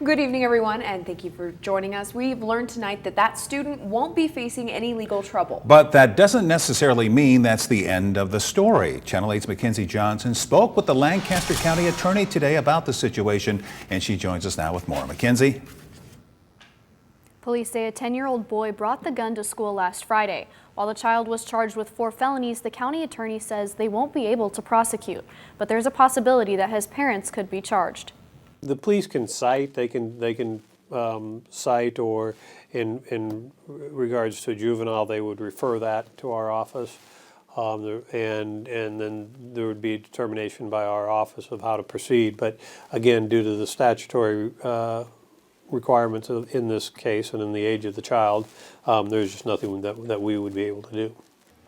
Good evening, everyone, and thank you for joining us. We've learned tonight that that student won't be facing any legal trouble. But that doesn't necessarily mean that's the end of the story. Channel 8's Mackenzie Johnson spoke with the Lancaster County attorney today about the situation, and she joins us now with more. Mackenzie? Police say a 10-year-old boy brought the gun to school last Friday. While the child was charged with 4 felonies, the county attorney says they won't be able to prosecute, but there's a possibility that his parents could be charged. The police can cite, they can cite, or in regards to a juvenile, they would refer that to our office, and then there would be a determination by our office of how to proceed. But again, due to the statutory requirements in this case and in the age of the child, there's just nothing that we would be able to do.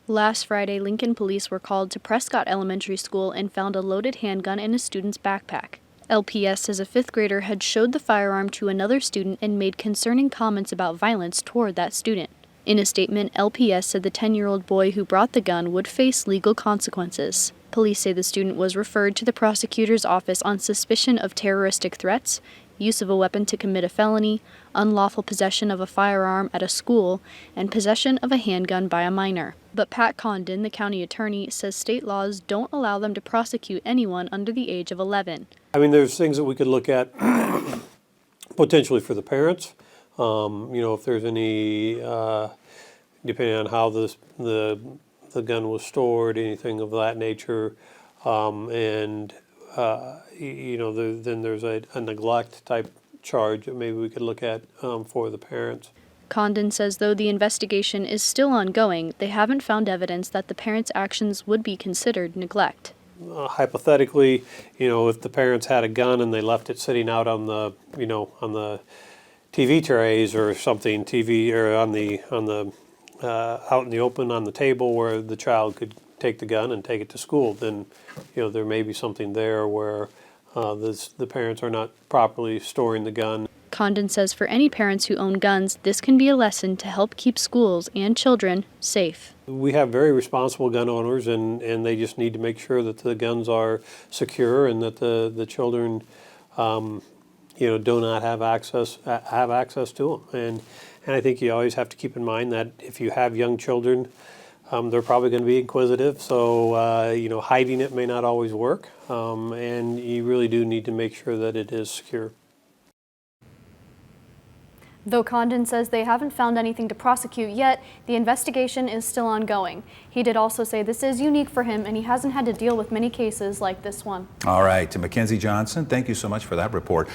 Last Friday, Lincoln police were called to Prescott-Elementary-School and found a loaded handgun in a student's backpack. LPS says a 5th grader had showed the firearm to another student and made concerning comments about violence toward that student. In a statement, LPS said the 10-year-old boy who brought the gun would face legal consequences. Police say the student was referred to the prosecutor's office on suspicion of terroristic threats, use of a weapon to commit a felony, unlawful possession of a firearm at a school, and possession of a handgun by a minor. But Pat-Condon, the county attorney, says state laws don't allow them to prosecute anyone under the age of 11. I mean, there's things that we could look at potentially for the parents. If there's any, depending on how the gun was stored, anything of that nature, then there's a neglect type charge that maybe we could look at for the parents. Condon says though the investigation is still ongoing, they haven't found evidence that the parents' actions would be considered neglect. Hypothetically, if the parents had a gun and they left it sitting out on the, on the TV trays or something, or on the out in the open on the table where the child could take the gun and take it to school, then there may be something there where the parents are not properly storing the gun. Condon says for any parents who own guns, this can be a lesson to help keep schools and children safe. We have very responsible gun owners, and they just need to make sure that the guns are secure and that the children do not have access to them. And I think you always have to keep in mind that if you have young children, they're probably going to be inquisitive, so hiding it may not always work, and you really do need to make sure that it is secure. Though Condon says they haven't found anything to prosecute yet, the investigation is still ongoing. He did also say this is unique for him and he hasn't had to deal with many cases like this one. All right, to Mackenzie Johnson, thank you so much for that report.